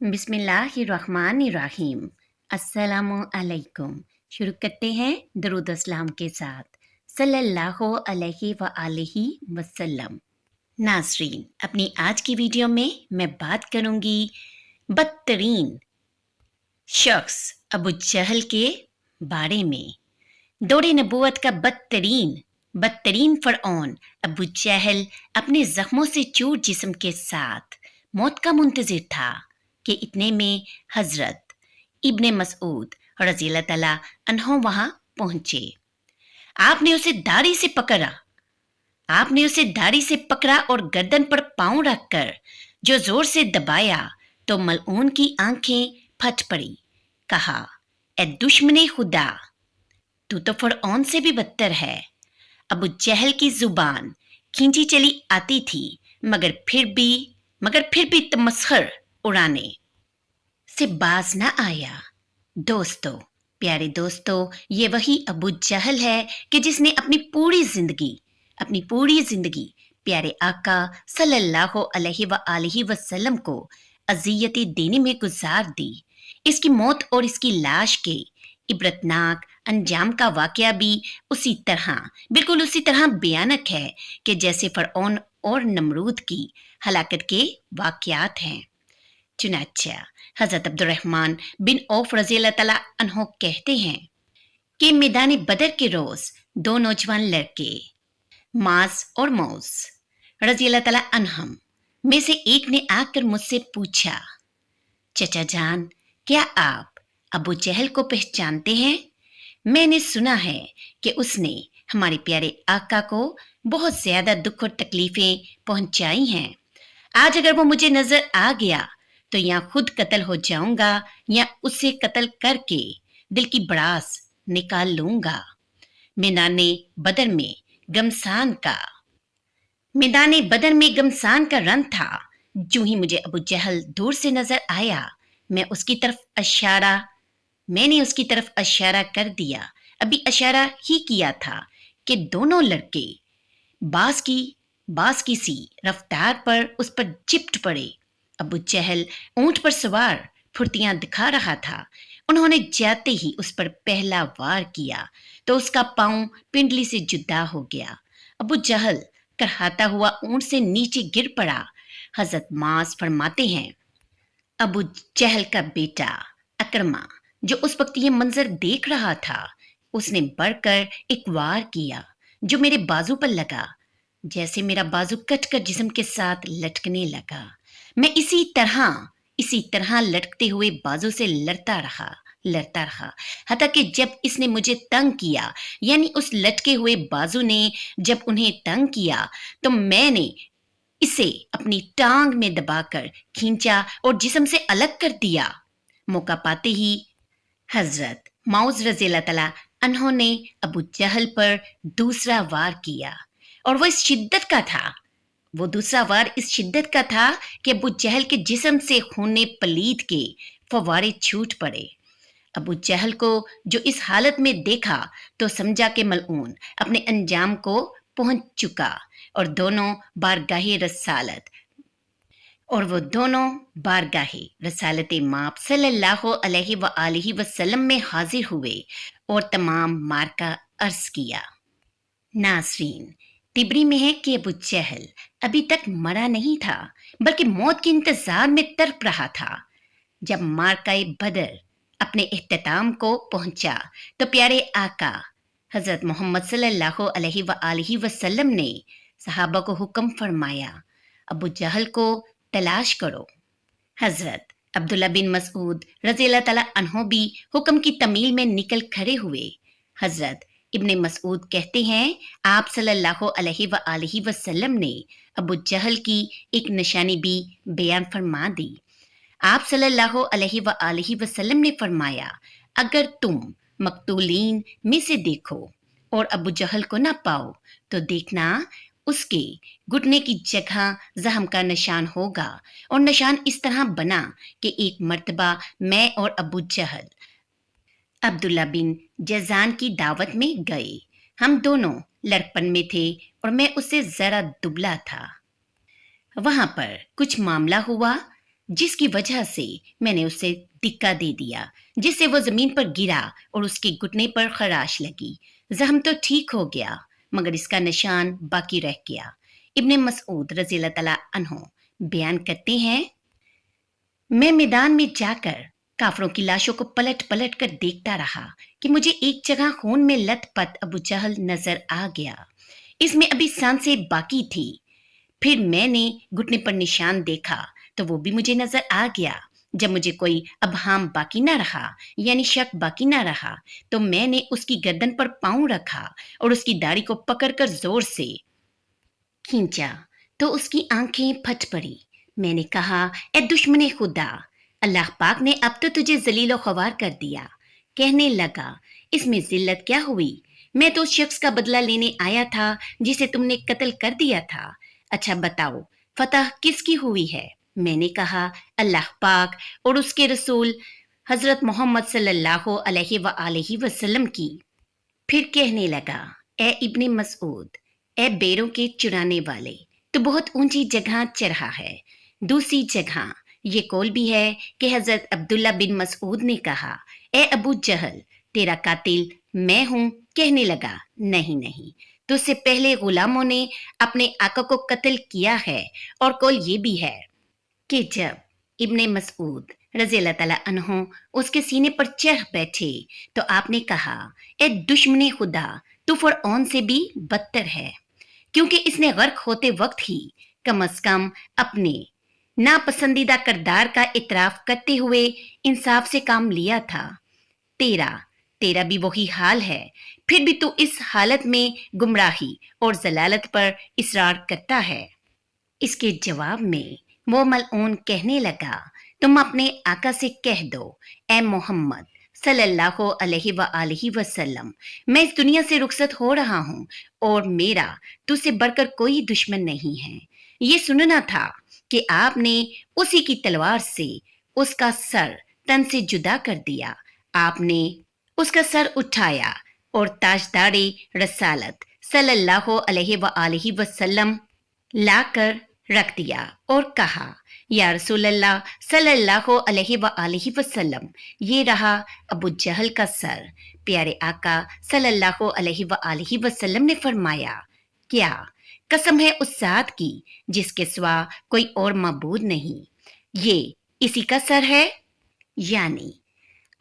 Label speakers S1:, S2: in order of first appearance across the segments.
S1: बिस्मिल्लाहिर्रहमानिर्रहीम। अस्सलामु अलैकुम। शुरू करते हैं दरूद अस्सलाम के साथ सल्लल्लाहु अलैहि व आलिहि वसल्लम। नाज़रीन, अपनी आज की वीडियो में मैं बात करूंगी बदतरीन शख्स अबू जहल के बारे में। दौरे नबूवत का बदतरीन फ़िरऔन अबू जहल अपने जख्मों से चूर जिस्म के साथ मौत का मुंतज़िर था कि इतने में हजरत इब्ने मसऊद रज़ियल्लाहु तआला अन्हु वहां पहुंचे। आपने उसे दाढ़ी से पकड़ा और गर्दन पर पांव रखकर जो जोर से दबाया तो मलऊन की आंखें फट पड़ी। कहा, ए दुश्मने खुदा, तू तो फ़िरऔन से भी बदतर है। अबू जहल की जुबान खींची चली आती थी, मगर फिर भी तमस्खर उड़ाने से बाज न आया। दोस्तों, प्यारे दोस्तों, ये वही अबू जहल है कि जिसने अपनी पूरी जिंदगी प्यारे आका सल्लल्लाहु अलैहि व आलिहि वसल्लम को अजियतें देने में गुजार दी। इसकी मौत और इसकी लाश के इबरतनाक अंजाम का वाकया भी बिल्कुल उसी तरह भयानक है कि जैसे फ़िरऔन और नमरूद की हलाकत के वाकयात हैं। चुनांचे हज़रत अब्दुर्रहमान बिन औफ रज़ियल्लाहु तआला अन्हु कहते हैं कि मैदान बदर के रोज दो नौजवान लड़के मास और मौस रज़ियल्लाहु तआला अन्हम में से एक ने आकर मुझसे पूछा, चचा जान, क्या आप अबू जहल को पहचानते हैं? मैंने सुना है कि उसने हमारे प्यारे आका को बहुत ज्यादा दुख और तकलीफें पहुंचाई हैं। आज अगर वो मुझे नजर आ गया तो या खुद कत्ल हो जाऊंगा या उसे कत्ल करके दिल की भड़ास निकाल लूंगा। मैदाने बदर में गमसान का रन था। जो ही मुझे अबू जहल दूर से नजर आया, मैंने उसकी तरफ इशारा कर दिया। अभी इशारा ही किया था कि दोनों लड़के बास की सी रफ्तार पर उस पर चिपट पड़े। अबू जहल ऊंट पर सवार फुर्तियां दिखा रहा था। उन्होंने जाते ही उस पर पहला वार किया तो उसका पांव पिंडली से जुदा हो गया। अबू जहल करहाता हुआ ऊंट से नीचे गिर पड़ा। हजरत मास फरमाते हैं, अबू जहल का बेटा अकरमा, जो उस वक्त ये मंजर देख रहा था, उसने बढ़कर एक वार किया जो मेरे बाजू पर लगा। जैसे मेरा बाजू कटकर जिस्म के साथ लटकने लगा। मैं इसी तरह लटकते हुए बाजू से लड़ता रहा हत्ता कि जब इसने मुझे तंग किया, यानी उस लटके हुए बाजू ने जब उन्हें तंग किया, तो मैंने इसे अपनी टांग में दबाकर खींचा और जिस्म से अलग कर दिया। मौका पाते ही हजरत मौज रज़ियल्लाहु तआला अन्हों ने अबू जहल पर दूसरा वार किया और वो दूसरा वार इस शिद्दत का था कि अबू जहल के जिस्म से खूने पलीद के फवारे छूट पड़े। अबू जहल को जो इस हालत में देखा तो समझा कि मलऊन अपने अंजाम को पहुंच चुका और दोनों बारगाहे रसालत माप सल्लल्लाहु अलैहि व आलिहि वसल्लम में हाजिर हुए और तमाम मार्का अर्ज किया। नाज़रीन, तिबरी में है कि अबू जहल अभी तक मरा नहीं था, बल्कि मौत के इंतजार में तड़प रहा था। जब मार्काए बदर अपने इख्तिताम को पहुंचा तो प्यारे आका हजरत मोहम्मद सल्लल्लाहु अलैहि व आलिहि वसल्लम ने सहाबा को हुक्म फरमाया, अबू जहल को तलाश करो। हजरत अब्दुल्ला बिन मसऊद रज़ियल्लाहु तआला अन्हु भी हुक्म की तमील में निकल खड़े हुए। हजरत इब्ने मसऊद कहते हैं, आप सल्लल्लाहु अलैहि व आलिहि वसल्लम ने अबू जहल की एक निशानी भी बयान फरमा दी। आप सल्लल्लाहु अलैहि व आलिहि वसल्लम ने फरमाया, अगर तुम मकतूलीन में से देखो और अबू जहल को ना पाओ तो देखना उसके घुटने की जगह जख्म का निशान होगा। और निशान इस तरह बना कि एक मर्तबा मैं और अबू जहल अब्दुल्ला बिन जज़ान की दावत में गए। हम दोनों लड़कपन में थे और मैं उससे जरा दुबला था। वहां पर कुछ मामला हुआ जिसकी वजह से मैंने उसे धिक्का दे दिया, जिससे वो जमीन पर गिरा और उसके घुटने पर खराश लगी। जख्म तो ठीक हो गया, मगर इसका निशान बाकी रह गया। इब्ने मसऊद रज़ी अल्लाह तआला अन्हो बयान करते हैं, मैं मैदान में जाकर काफरों की लाशों को पलट पलट कर देखता रहा कि मुझे एक जगह खून में लथपथ अबू जहल नजर आ गया। इसमें अभी सांसें बाकी थी। फिर मैंने घुटने पर निशान देखा तो वो भी मुझे नजर आ गया। जब मुझे कोई अबहाम बाकी ना रहा, यानी शक बाकी ना रहा, तो मैंने उसकी गर्दन पर पांव रखा और उसकी दाढ़ी को पकड़कर जोर से खींचा तो उसकी आंखें फट पड़ी। मैंने कहा, ए दुश्मने खुदा, अल्लाह पाक ने अब तो तुझे जलीलो ख्वार कर दिया। कहने लगा, इसमें जिल्लत क्या हुई? मैं तो उस शख्स का बदला लेने आया था जिसे तुमने कत्ल कर दिया था। अच्छा बताओ, फतह किसकी हुई है? मैंने कहा, अल्लाह पाक और उसके रसूल हजरत मोहम्मद सल्लल्लाहु अलैहि वसल्लम की। फिर कहने लगा, ए इब्ने मसऊद, ए बेरों के चुराने वाले, तो बहुत ऊंची जगह चढ़ा है। दूसरी जगह ये कौल भी है कि हजरत अब्दुल्ला बिन मसऊद ने कहा, ए अबू जहल, तेरा कातिल मैं हूं। कहने लगा, नहीं नहीं, तुझसे पहले गुलामों ने अपने आका को कत्ल किया है। और कौल ये भी है कि जब इब्ने मसऊद रज़ी अल्लाह तआला अन्हो उसके सीने पर चढ़ बैठे तो आपने कहा, ए दुश्मने खुदा, तू फरऔन से भी बदतर है, क्योंकि इसने गर्क होते वक्त ही कम अज कम अपने नापसंदीदा किरदार का इतराफ करते हुए इंसाफ से काम लिया था। तेरा तेरा भी वही हाल है, फिर भी तू इस हालत में गुमराही और जलालत पर इसरार करता है। इसके जवाब में वो मलऊन कहने लगा, तुम अपने आका से कह दो, ए मोहम्मद सल्लल्लाहु अलैहि वसल्लम, मैं इस दुनिया से रुखसत हो रहा हूँ और मेरा तुझसे बढ़कर कोई दुश्मन नहीं है। ये सुनना था कि आपने उसी की तलवार से उसका सर तन से जुदा कर दिया। आपने उसका सर उठाया और ताजदारे रसालत सल्लल्लाहु अलैहि वसल्लम लाकर रख दिया और कहा, या रसूल अल्लाह सल्लल्लाहु अलैहि वसल्लम, ये रहा अबू जहल का सर। प्यारे आका सल्लल्लाहु अलैहि वसल्लम ने फरमाया, क्या कसम है उस जात की जिसके सिवा कोई और माबूद नहीं, ये इसी का सर है। यानी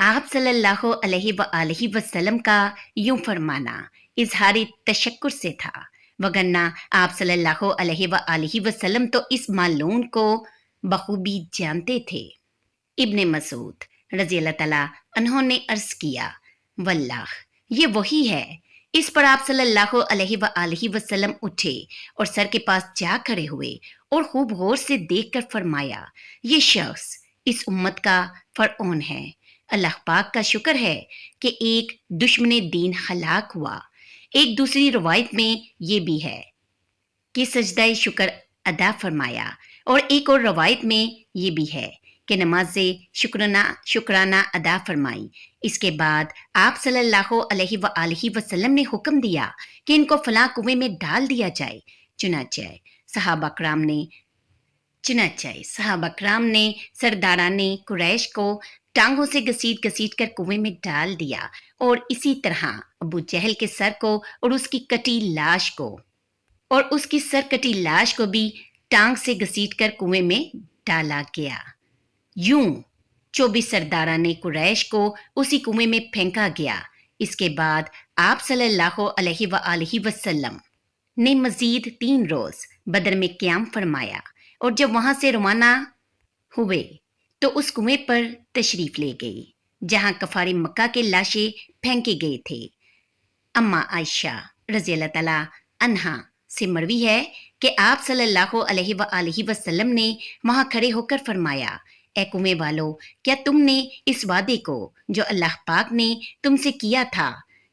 S1: आप सल्लल्लाहु अलैहि वसल्लम का यूं फरमाना इजहारी तशक्कुर से था, वगरना आप सल्लल्लाहु अलैहि वसल्लम तो इस मालूम को बखूबी जानते थे। इब्ने मसूद रजी अल्लाह तआला उन्होंने अर्ज किया, वल्लाह ये वही है। इस पर आप सल्लल्लाहु अलैहि वसल्लम उठे और सर के पास जा खड़े हुए और खूब गौर से देखकर फरमाया, ये शख्स इस उम्मत का फरऔन है। अल्लाह पाक का शुक्र है कि एक दुश्मन दीन हलाक हुआ। एक दूसरी रवायत में ये भी है कि सजदाए शुक्र अदा फरमाया और एक और रवायत में ये भी है कि नमाज शुक्राना अदा फरमाई। इसके बाद आप सल्लल्लाहु अलैहि वसल्लम ने हुक्म दिया कि इनको फलां कुएं में डाल दिया जाए। चुनाचे सहाबा कराम ने सरदाराने कुरैश को टांगों से घसीट कर कुएं में डाल दिया और इसी तरह अबू जहल के सर को और उसकी कटी लाश को भी टांग से घसीट कर कुएं में डाला गया। यूं 24 सरदाराने कुरैश को उसी कुएं में फेंका गया। इसके बाद आप सल्लल्लाहु अलैहि वसल्लम ने मजीद 3 रोज बदर में क़याम फरमाया और जब वहां से रवाना हुए तो उस कुएं पर तशरीफ ले गए जहां कफारी मक्का के लाशें फेंके गए थे। अम्मा आयशा रज़ी अल्लाह तआला अन्हा से मरवी है कि आप सल्लल्लाहु अलैहि वसल्लम ने वहां खड़े होकर फरमाया, ए कुएं वालों, क्या तुमने इस वादे को जो अल्लाह पाक ने तुमसे किया था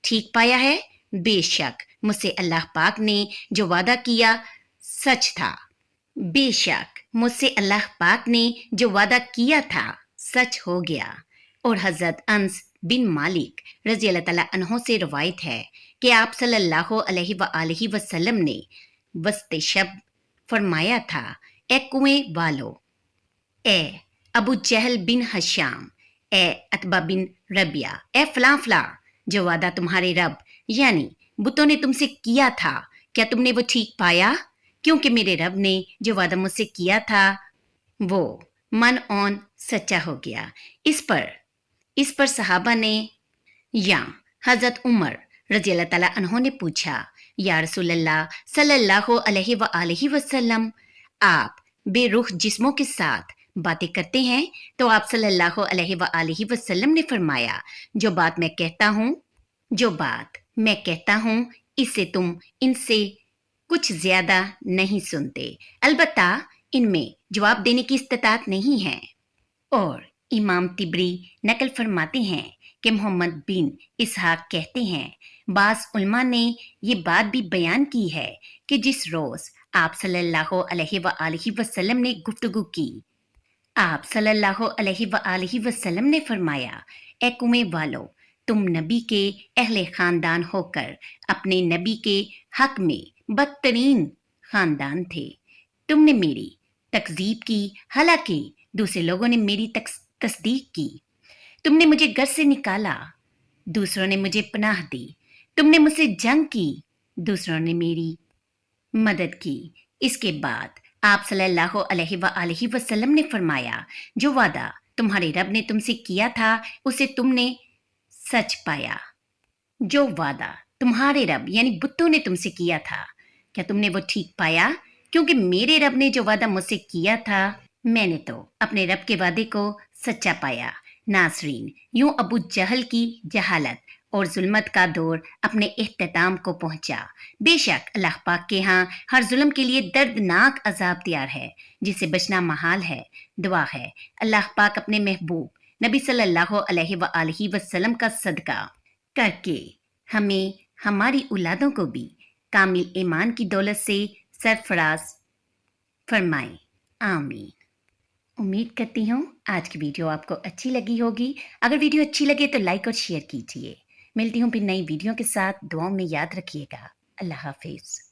S1: ठीक पाया है? बेशक मुझसे अल्लाह पाक ने जो वादा किया सच था। बेशक मुझसे अल्लाह पाक ने जो वादा किया था सच हो गया। और हजरत अंस बिन मालिक रजी अल्लाह तआला अन्हो से रवायत है कि आप सल्लल्लाहु अलैहि वसल्लम ने वस्ते शब फरमाया था, ए कुएं वालों, اے ابو جہل بن ہشام، اے اتبا بن ربیہ، اے فلاں فلاں، جو وعدہ تمہارے رب یعنی بتوں نے تم سے کیا تھا، کیا تم نے وہ ٹھیک پایا؟ کیونکہ میرے رب نے جو وعدہ مجھ سے کیا تھا وہ من اون سچا ہو گیا۔ اس پر صحابہ نے یا حضرت عمر رضی اللہ تعالیٰ عنہ نے پوچھا، یا رسول اللہ صلی اللہ علیہ وآلہ وسلم، آپ بے روح جسموں کے ساتھ باتیں کرتے ہیں؟ تو آپ صلی اللہ علیہ وآلہ وسلم نے فرمایا، جو بات میں کہتا ہوں اس سے تم ان سے کچھ زیادہ نہیں سنتے، البتہ ان میں جواب دینے کی استطاعت نہیں ہے۔ اور امام طبری نقل فرماتے ہیں کہ محمد بن اسحاق کہتے ہیں، بعض علماء نے یہ بات بھی بیان کی ہے کہ جس روز آپ صلی اللہ علیہ وآلہ وسلم نے گفتگو کی، آپ صلی اللہ علیہ وآلہ وسلم نے فرمایا، اے قومے والو، تم نبی کے اہل خاندان ہو کر اپنے نبی کے حق میں بدترین خاندان تھے۔ تم نے میری تکذیب کی، حالانکہ دوسرے لوگوں نے میری تصدیق کی۔ تم نے مجھے گھر سے نکالا، دوسروں نے مجھے پناہ دی۔ تم نے مجھ سے جنگ کی، دوسروں نے میری مدد کی۔ اس کے بعد آپ صلی اللہ علیہ وآلہ وسلم نے فرمایا، جو وعدہ تمہارے رب نے تم سے کیا تھا اسے تم نے سچ پایا۔ جو وعدہ تمہارے رب یعنی بتوں نے تم سے کیا تھا، کیا تم نے وہ ٹھیک پایا؟ کیونکہ میرے رب نے جو وعدہ مجھ سے کیا تھا میں نے تو اپنے رب کے وعدے کو سچا پایا۔ ناظرین، یوں ابو جہل کی جہالت اور ظلمت کا دور اپنے اختتام کو پہنچا۔ بے شک اللہ پاک کے ہاں ہر ظلم کے لیے دردناک عذاب تیار ہے جس سے بچنا محال ہے۔ دعا ہے اللہ پاک اپنے محبوب نبی صلی اللہ علیہ وآلہ وسلم کا صدقہ کر کے ہمیں ہماری اولادوں کو بھی کامل ایمان کی دولت سے سرفراز فرمائے، آمین۔ امید کرتی ہوں آج کی ویڈیو آپ کو اچھی لگی ہوگی۔ اگر ویڈیو اچھی لگے تو لائک اور شیئر کیجیے۔ ملتی ہوں پھر نئی ویڈیو کے ساتھ، دعاؤں میں یاد رکھیے گا۔ اللہ حافظ۔